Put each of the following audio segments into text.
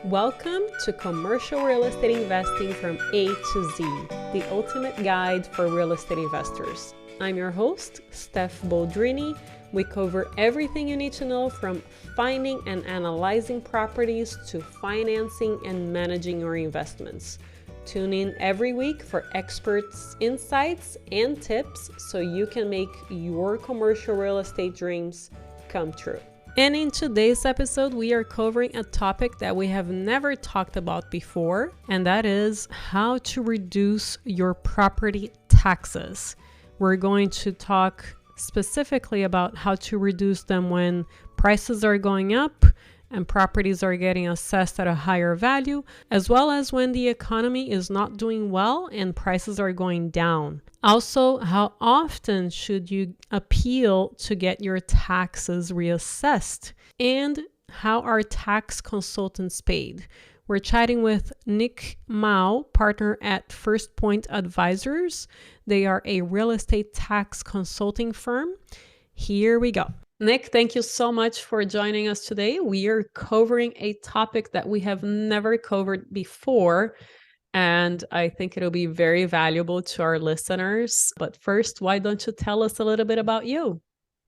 Welcome to Commercial Real Estate Investing from A to Z, the ultimate guide for real estate investors. I'm your host, Steph Boldrini. We cover everything you need to know from finding and analyzing properties to financing and managing your investments. Tune in every week for experts' insights and tips so you can make your commercial real estate dreams come true. And in today's episode, we are covering a topic that we have never talked about before, and that is how to reduce your property taxes. We're going to talk specifically about how to reduce them when prices are going up and properties are getting assessed at a higher value, as well as when the economy is not doing well and prices are going down. Also, how often should you appeal to get your taxes reassessed? And how are tax consultants paid? We're chatting with Nick Mao, partner at FirstPointe Advisors. They are a real estate tax consulting firm. Here we go. Nick, thank you so much for joining us today. We are covering a topic that we have never covered before, and I think it'll be very valuable to our listeners. But first, why don't you tell us a little bit about you?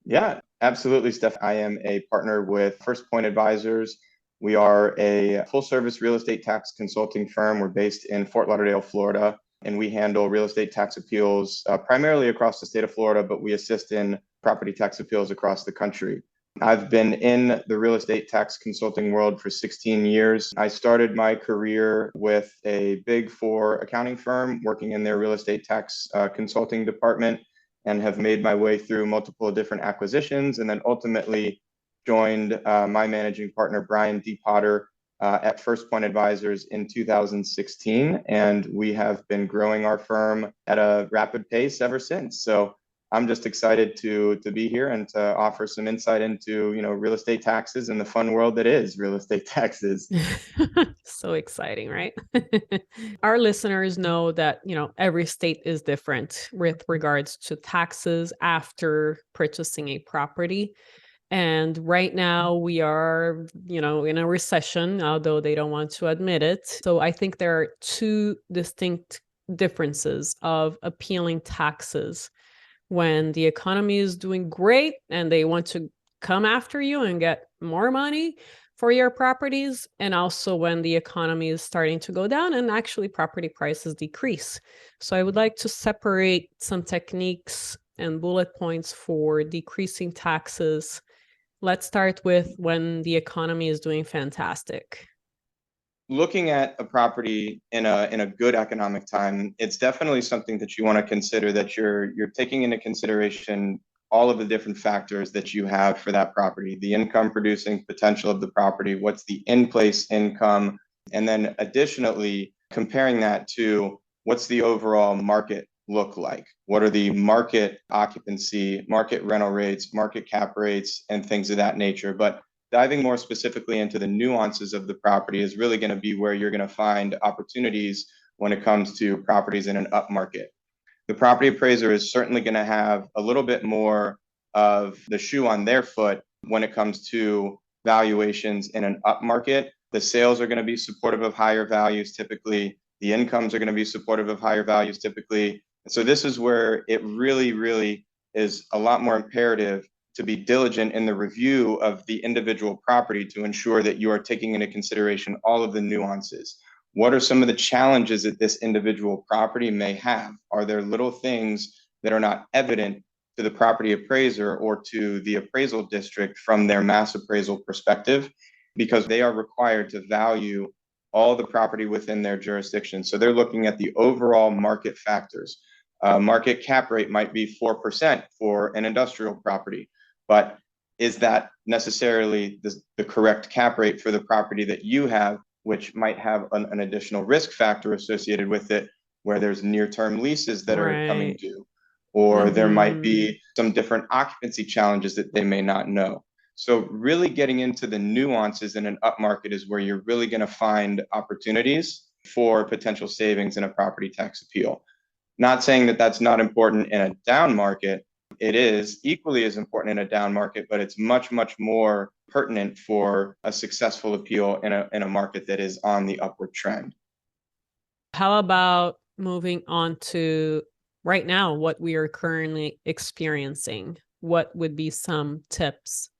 Yeah, absolutely, Steph. I am a partner with FirstPointe Advisors. We are a full-service real estate tax consulting firm. We're based in Fort Lauderdale, Florida, and we handle real estate tax appeals primarily across the state of Florida, but we assist in property tax appeals across the country. I've been in the real estate tax consulting world for 16 years. I started my career with a Big Four accounting firm working in their real estate tax consulting department, and have made my way through multiple different acquisitions, and then ultimately joined my managing partner, Brian D. Potter, at FirstPointe Advisors in 2016. And we have been growing our firm at a rapid pace ever since. So I'm just excited to be here and to offer some insight into, real estate taxes and the fun world that is real estate taxes. So exciting, right? Our listeners know that, every state is different with regards to taxes after purchasing a property. And right now we are, in a recession, although they don't want to admit it. So I think there are two distinct differences of appealing taxes. When the economy is doing great and they want to come after you and get more money for your properties, and also when the economy is starting to go down and actually property prices decrease. So I would like to separate some techniques and bullet points for decreasing taxes. Let's start with when the economy is doing fantastic. Looking at a property in a good economic time, it's definitely something that you want to consider, that you're taking into consideration all of the different factors that you have for that property, the income producing potential of the property, what's the in-place income, and then additionally comparing that to what's the overall market look like? What are the market occupancy, market rental rates, market cap rates, and things of that nature? But diving more specifically into the nuances of the property is really going to be where you're going to find opportunities when it comes to properties in an up market. The property appraiser is certainly going to have a little bit more of the shoe on their foot when it comes to valuations in an up market. The sales are going to be supportive of higher values typically. The incomes are going to be supportive of higher values typically. So this is where it really, really is a lot more imperative to be diligent in the review of the individual property to ensure that you are taking into consideration all of the nuances. What are some of the challenges that this individual property may have? Are there little things that are not evident to the property appraiser or to the appraisal district from their mass appraisal perspective? Because they are required to value all the property within their jurisdiction. So they're looking at the overall market factors. Market cap rate might be 4% for an industrial property, but is that necessarily the correct cap rate for the property that you have, which might have an additional risk factor associated with it, where there's near-term leases that are coming due, or there might be some different occupancy challenges that they may not know. So really getting into the nuances in an upmarket is where you're really going to find opportunities for potential savings in a property tax appeal. Not saying that that's not important in a down market, It is equally as important in a down market, but it's much, much more pertinent for a successful appeal in a market that is on the upward trend. How about moving on to right now, what we are currently experiencing? What would be some tips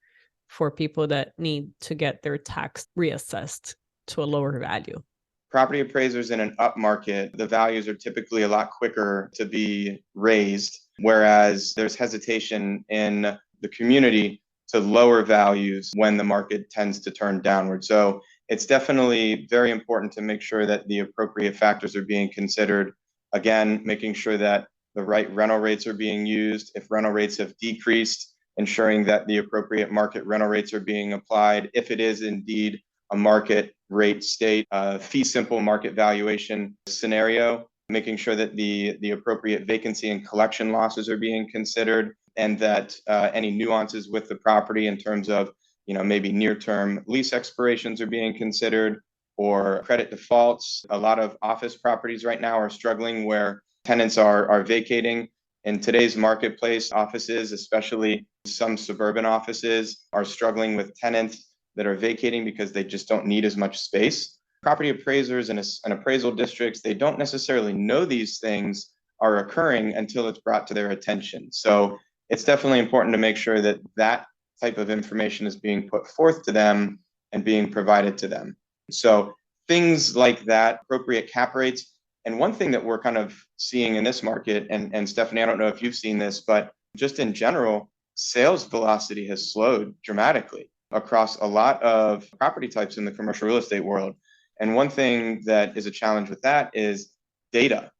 for people that need to get their tax reassessed to a lower value? Property appraisers in an up market, the values are typically a lot quicker to be raised, whereas there's hesitation in the community to lower values when the market tends to turn downward. So it's definitely very important to make sure that the appropriate factors are being considered. Again, making sure that the right rental rates are being used. If rental rates have decreased, ensuring that the appropriate market rental rates are being applied. If it is indeed a market rate state, fee simple market valuation scenario, making sure that the appropriate vacancy and collection losses are being considered, and that any nuances with the property in terms of maybe near-term lease expirations are being considered, or credit defaults. A lot of office properties right now are struggling where tenants are vacating. In today's marketplace, offices, especially some suburban offices, are struggling with tenants that are vacating because they just don't need as much space. Property appraisers and appraisal districts, they don't necessarily know these things are occurring until it's brought to their attention. So it's definitely important to make sure that that type of information is being put forth to them and being provided to them. So things like that, appropriate cap rates. And one thing that we're kind of seeing in this market, and Stephanie, I don't know if you've seen this, but just in general, sales velocity has slowed dramatically across a lot of property types in the commercial real estate world. And one thing that is a challenge with that is data.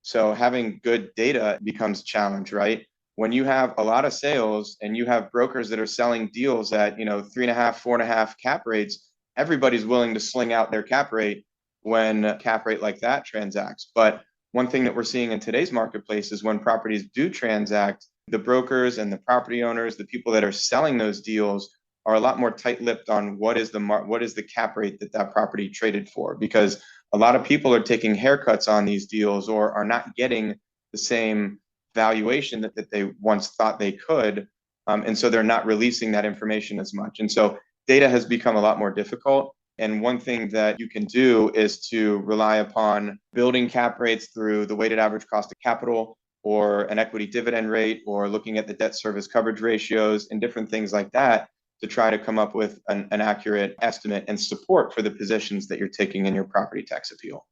So having good data becomes a challenge, right? When you have a lot of sales and you have brokers that are selling deals at 3.5, 4.5 cap rates, everybody's willing to sling out their cap rate when a cap rate like that transacts. But one thing that we're seeing in today's marketplace is when properties do transact, the brokers and the property owners, the people that are selling those deals, are a lot more tight-lipped on what is the cap rate that property traded for, because a lot of people are taking haircuts on these deals or are not getting the same valuation that they once thought they could, and so they're not releasing that information as much. And so data has become a lot more difficult. And one thing that you can do is to rely upon building cap rates through the weighted average cost of capital, or an equity dividend rate, or looking at the debt service coverage ratios and different things like that, to try to come up with an accurate estimate and support for the positions that you're taking in your property tax appeal.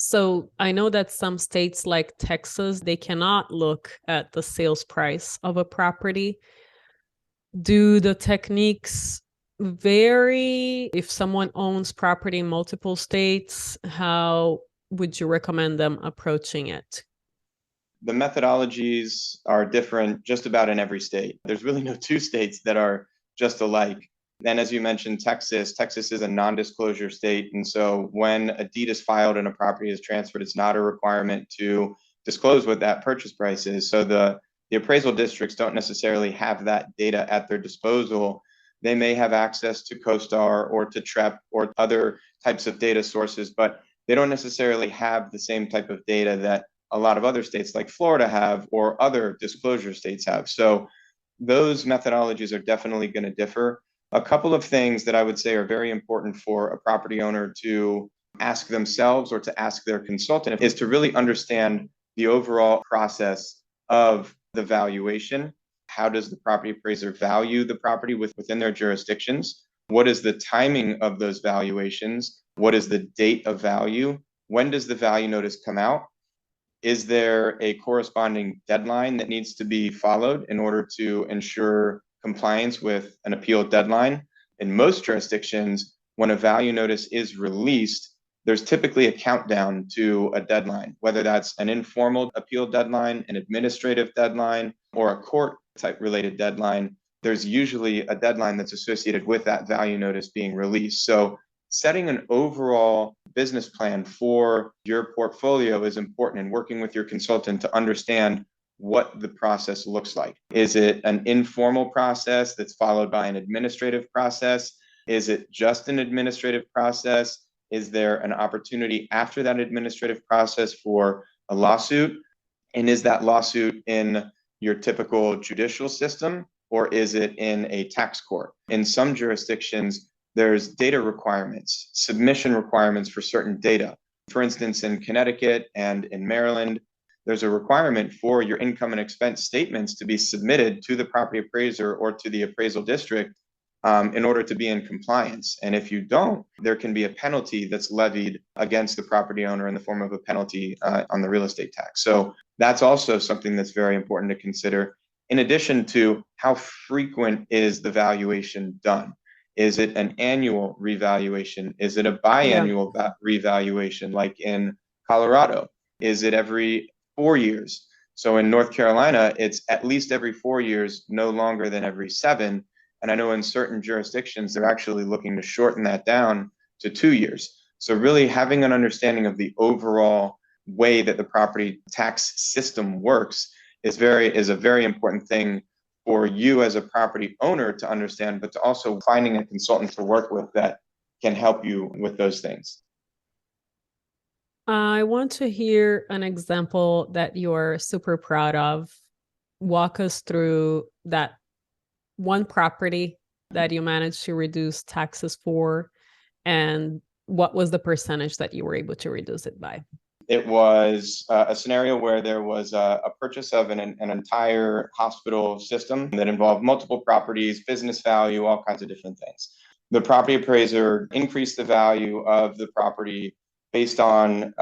So I know that some states like Texas, they cannot look at the sales price of a property. Do the techniques vary? If someone owns property in multiple states, how would you recommend them approaching it? The methodologies are different just about in every state. There's really no two states that are just alike. And as you mentioned, Texas is a non-disclosure state. And so when a deed is filed and a property is transferred, it's not a requirement to disclose what that purchase price is. So the appraisal districts don't necessarily have that data at their disposal. They may have access to CoStar or to TREP or other types of data sources, but they don't necessarily have the same type of data that a lot of other states like Florida have, or other disclosure states have. So those methodologies are definitely going to differ. A couple of things that I would say are very important for a property owner to ask themselves or to ask their consultant is to really understand the overall process of the valuation. How does the property appraiser value the property within their jurisdictions? What is the timing of those valuations? What is the date of value? When does the value notice come out? Is there a corresponding deadline that needs to be followed in order to ensure compliance with an appeal deadline? In most jurisdictions, when a value notice is released, there's typically a countdown to a deadline, whether that's an informal appeal deadline, an administrative deadline, or a court type related deadline. There's usually a deadline that's associated with that value notice being released. So setting an overall business plan for your portfolio is important, and working with your consultant to understand what the process looks like. Is it an informal process that's followed by an administrative process? Is it just an administrative process? Is there an opportunity after that administrative process for a lawsuit? And is that lawsuit in your typical judicial system, or is it in a tax court? In some jurisdictions, there's data requirements, submission requirements for certain data. For instance, in Connecticut and in Maryland, there's a requirement for your income and expense statements to be submitted to the property appraiser or to the appraisal district in order to be in compliance. And if you don't, there can be a penalty that's levied against the property owner in the form of a penalty on the real estate tax. So that's also something that's very important to consider. In addition to how frequent is the valuation done? Is it an annual revaluation? Is it a biannual revaluation like in Colorado? Is it every 4 years? So in North Carolina, it's at least every 4 years, no longer than every 7. And I know in certain jurisdictions, they're actually looking to shorten that down to 2 years. So really having an understanding of the overall way that the property tax system works is a very important thing for you as a property owner to understand, but to also finding a consultant to work with that can help you with those things. I want to hear an example that you're super proud of. Walk us through that one property that you managed to reduce taxes for, and what was the percentage that you were able to reduce it by? It was a scenario where there was a purchase of an entire hospital system that involved multiple properties, business value, all kinds of different things. The property appraiser increased the value of the property based on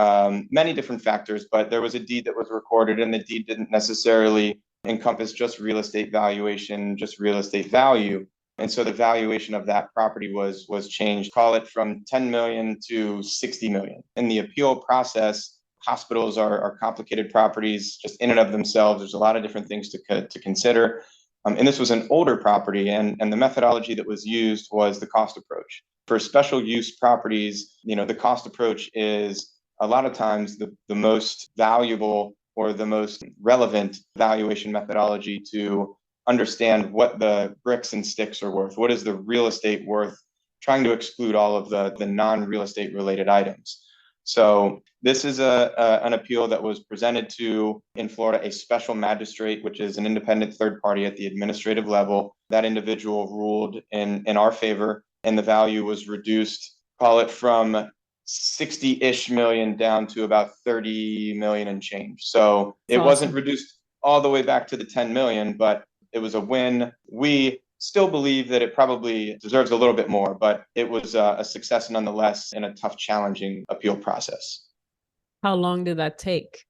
many different factors, but there was a deed that was recorded, and the deed didn't necessarily encompass just real estate valuation, just real estate value. And so the valuation of that property was changed, call it from 10 million to 60 million. In the appeal process, hospitals are complicated properties just in and of themselves. There's a lot of different things to consider. And this was an older property, and the methodology that was used was the cost approach. For special use properties, the cost approach is a lot of times the most valuable or the most relevant valuation methodology to understand what the bricks and sticks are worth. What is the real estate worth, trying to exclude all of the non-real estate related items. So this is an appeal that was presented to, in Florida, a special magistrate, which is an independent third party at the administrative level. That individual ruled in our favor, and the value was reduced, call it from 60-ish million down to about 30 million and change. So it wasn't reduced all the way back to the 10 million, but it was a win. We still believe that it probably deserves a little bit more, but it was a success nonetheless in a tough, challenging appeal process. How long did that take?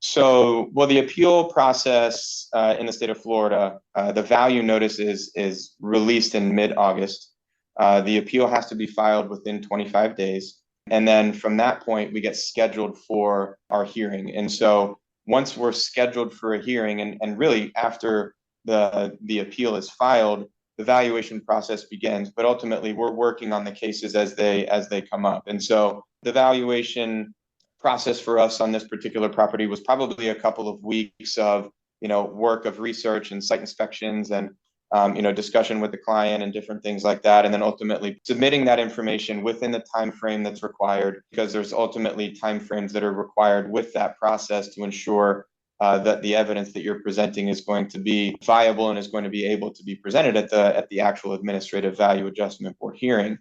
So, well, the appeal process in the state of Florida, the value notice is released in mid-August. The appeal has to be filed within 25 days. And then from that point, we get scheduled for our hearing. And so once we're scheduled for a hearing, and really after the appeal is filed, the valuation process begins. But ultimately, we're working on the cases as they come up. And so the valuation process for us on this particular property was probably a couple of weeks of work of research and site inspections and discussion with the client and different things like that, and then ultimately submitting that information within the time frame that's required, because there's ultimately time frames that are required with that process to ensure that the evidence that you're presenting is going to be viable and is going to be able to be presented at the actual administrative value adjustment board hearing.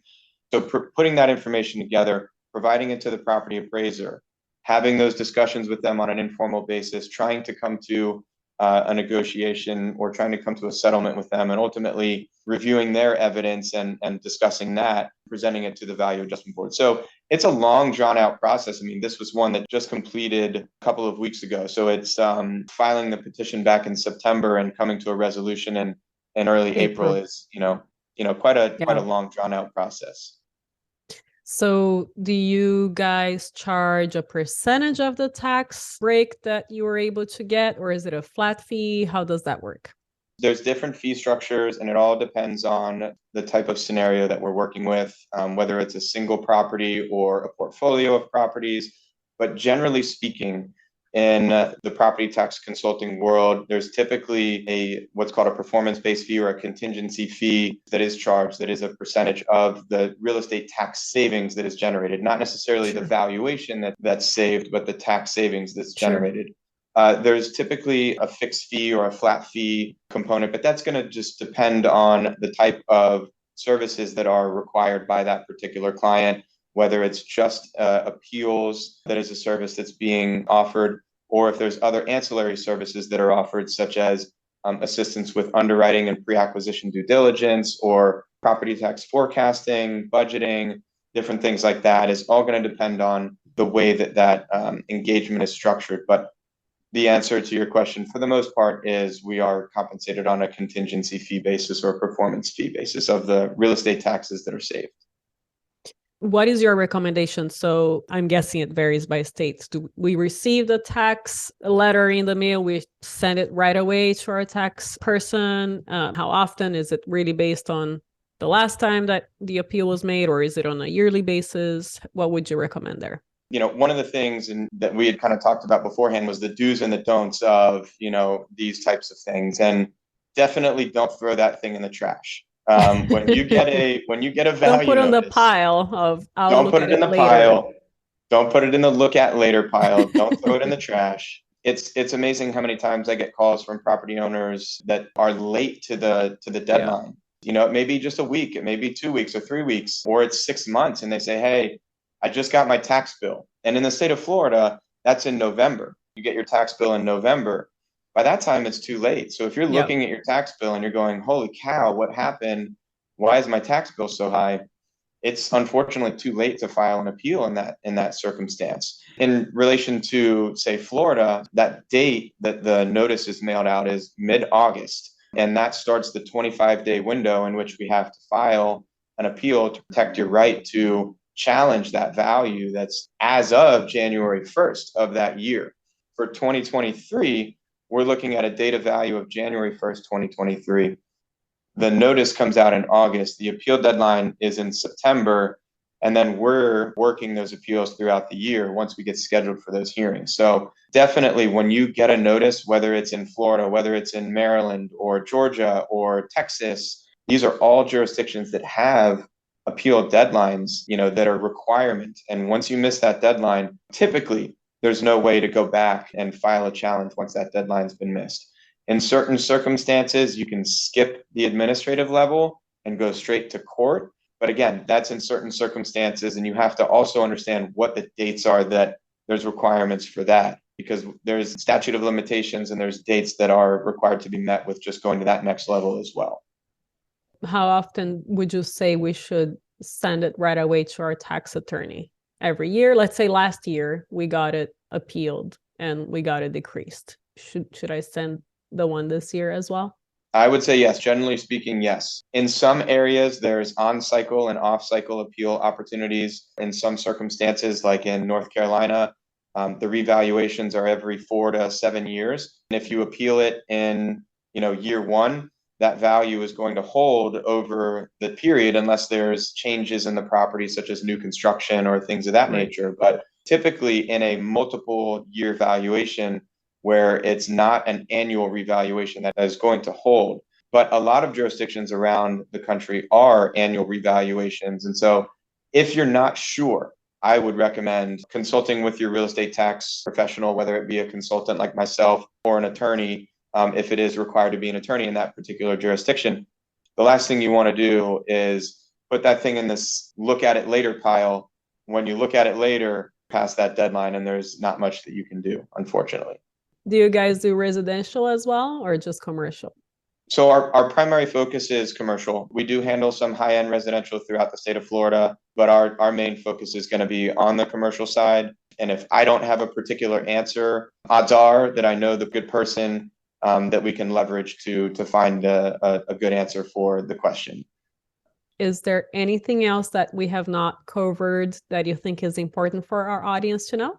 So putting that information together, providing it to the property appraiser, having those discussions with them on an informal basis, trying to come to a negotiation or trying to come to a settlement with them, and ultimately reviewing their evidence and discussing that, presenting it to the value adjustment board. So it's a long, drawn out process. I mean, this was one that just completed a couple of weeks ago. So it's filing the petition back in September and coming to a resolution in early April is, quite a long, drawn out process. So do you guys charge a percentage of the tax break that you were able to get, or is it a flat fee? How does that work? There's different fee structures, and it all depends on the type of scenario that we're working with, whether it's a single property or a portfolio of properties. But generally speaking, in the property tax consulting world, there's typically what's called a performance-based fee or a contingency fee that is charged, that is a percentage of the real estate tax savings that is generated, not necessarily the valuation that's saved, but the tax savings that's generated. There's typically a fixed fee or a flat fee component, but that's going to just depend on the type of services that are required by that particular client, whether it's just appeals that is a service that's being offered, or if there's other ancillary services that are offered, such as assistance with underwriting and pre-acquisition due diligence, or property tax forecasting, budgeting, different things like that. Is all going to depend on the way that engagement is structured. But the answer to your question, for the most part, is we are compensated on a contingency fee basis or performance fee basis of the real estate taxes that are saved. What is your recommendation? So I'm guessing it varies by states. Do we receive the tax letter in the mail? We send it right away to our tax person? How often? Is it really based on the last time that the appeal was made, or is it on a yearly basis? What would you recommend there? One of the things that we had kind of talked about beforehand was the do's and the don'ts of, these types of things. And definitely don't throw that thing in the trash. When you get a value don't put it on notice, the pile of don't put it in the later. pile. Don't put it in the look at later pile. Don't throw it in the trash. It's amazing how many times I get calls from property owners that are late to the deadline. Yeah. It may be just a week, it may be 2 weeks or 3 weeks, or it's 6 months, and they say, "Hey, I just got my tax bill." And in the state of Florida, that's in November. You get your tax bill in November. By that time, it's too late. So if you're looking at your tax bill and you're going, "Holy cow, what happened? Why is my tax bill so high?" It's unfortunately too late to file an appeal in that circumstance. In relation to, say, Florida, that date that the notice is mailed out is mid-August. And that starts the 25-day window in which we have to file an appeal to protect your right to challenge that value that's as of January 1st of that year. For 2023, we're looking at a data value of January 1st, 2023. The notice comes out in August. The appeal deadline is in September. And then we're working those appeals throughout the year once we get scheduled for those hearings. So definitely when you get a notice, whether it's in Florida, whether it's in Maryland or Georgia or Texas, these are all jurisdictions that have appeal deadlines, that are requirement. And once you miss that deadline, typically there's no way to go back and file a challenge once that deadline's been missed. In certain circumstances, you can skip the administrative level and go straight to court. But again, that's in certain circumstances, and you have to also understand what the dates are that there's requirements for that, because there's statute of limitations and there's dates that are required to be met with just going to that next level as well. How often would you say we should send it right away to our tax attorney? Every year? Let's say last year we got it appealed and we got it decreased. Should I send the one this year as well? I would say yes. Generally speaking, yes. In some areas, there's on-cycle and off-cycle appeal opportunities. In some circumstances, like in North Carolina, the revaluations are every 4 to 7 years. And if you appeal it in, year one, that value is going to hold over the period unless there's changes in the property, such as new construction or things of that nature. But typically in a multiple year valuation, where it's not an annual revaluation that is going to hold. But a lot of jurisdictions around the country are annual revaluations. And so if you're not sure, I would recommend consulting with your real estate tax professional, whether it be a consultant like myself or an attorney, if it is required to be an attorney in that particular jurisdiction. The last thing you want to do is put that thing in this look at it later pile. When you look at it later, past that deadline, and there's not much that you can do, unfortunately. Do you guys do residential as well, or just commercial? So our primary focus is commercial. We do handle some high-end residential throughout the state of Florida, but our main focus is going to be on the commercial side. And if I don't have a particular answer, odds are that I know the good person that we can leverage to find a good answer for the question. Is there anything else that we have not covered that you think is important for our audience to know?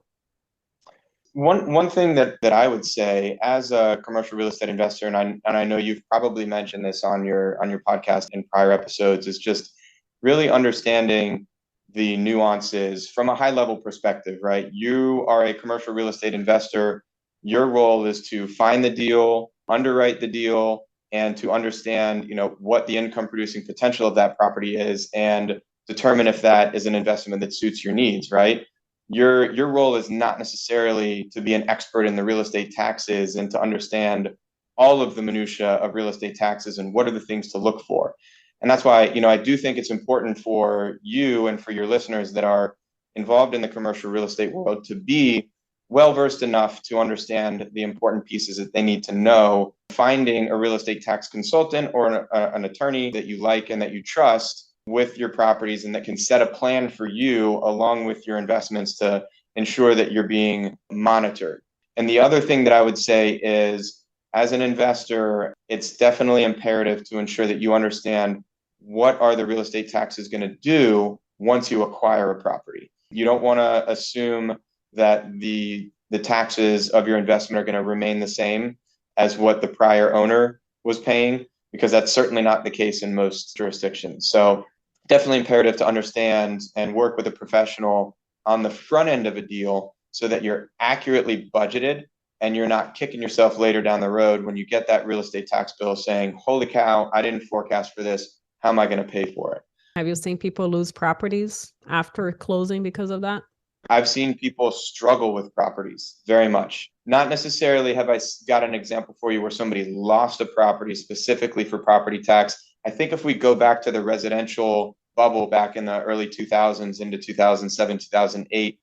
One thing that I would say as a commercial real estate investor, and I know you've probably mentioned this on your podcast in prior episodes, is just really understanding the nuances from a high level perspective, right? You are a commercial real estate investor. Your role is to find the deal, underwrite the deal, and to understand, what the income producing potential of that property is and determine if that is an investment that suits your needs, right? Your role is not necessarily to be an expert in the real estate taxes and to understand all of the minutia of real estate taxes and what are the things to look for. And that's why, I do think it's important for you and for your listeners that are involved in the commercial real estate world to be well versed enough to understand the important pieces that they need to know. Finding a real estate tax consultant or an attorney that you like and that you trust with your properties and that can set a plan for you along with your investments to ensure that you're being monitored. And the other thing that I would say is, as an investor, it's definitely imperative to ensure that you understand what are the real estate taxes going to do once you acquire a property. You don't want to assume that the taxes of your investment are going to remain the same as what the prior owner was paying, because that's certainly not the case in most jurisdictions. So definitely imperative to understand and work with a professional on the front end of a deal so that you're accurately budgeted and you're not kicking yourself later down the road when you get that real estate tax bill saying, holy cow, I didn't forecast for this. How am I going to pay for it? Have you seen people lose properties after closing because of that? I've seen people struggle with properties very much. Not necessarily have I got an example for you where somebody lost a property specifically for property tax. I think if we go back to the residential bubble back in the early 2000s into 2007, 2008,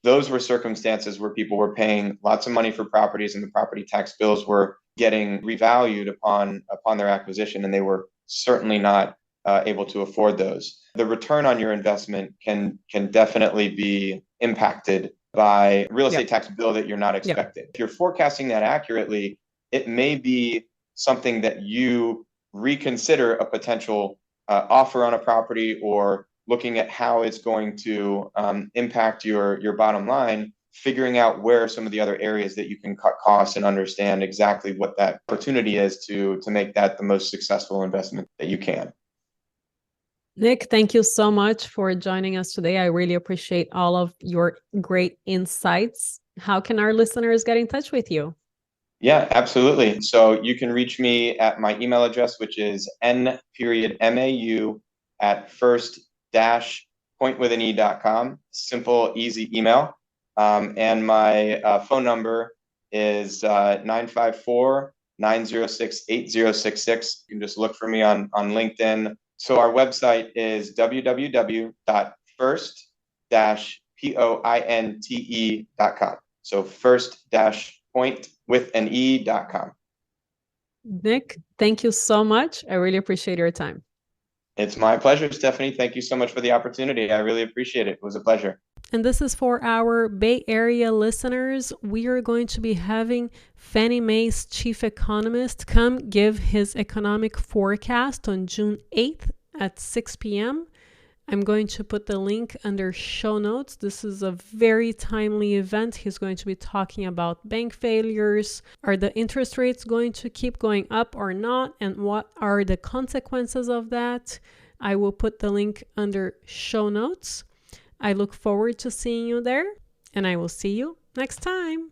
those were circumstances where people were paying lots of money for properties and the property tax bills were getting revalued upon their acquisition, and they were certainly not able to afford those. The return on your investment can definitely be impacted by real estate tax bill that you're not expecting. If you're forecasting that accurately, it may be something that you reconsider a potential offer on a property, or looking at how it's going to impact your bottom line, figuring out where some of the other areas that you can cut costs and understand exactly what that opportunity is to make that the most successful investment that you can. Nick, thank you so much for joining us today. I really appreciate all of your great insights. How can our listeners get in touch with you? Yeah, absolutely. So you can reach me at my email address, which is n.mau@first-pointewithane.com. Simple, easy email. And my phone number is 954-906-8066. You can just look for me on LinkedIn. So our website is www.first-pointe.com. So first-pointewithane.com. Nick, thank you so much. I really appreciate your time. It's my pleasure, Stephanie. Thank you so much for the opportunity. I really appreciate it. It was a pleasure. And this is for our Bay Area listeners. We are going to be having Fannie Mae's chief economist come give his economic forecast on June 8th at 6 p.m. I'm going to put the link under show notes. This is a very timely event. He's going to be talking about bank failures. Are the interest rates going to keep going up or not? And what are the consequences of that? I will put the link under show notes. I look forward to seeing you there, and I will see you next time.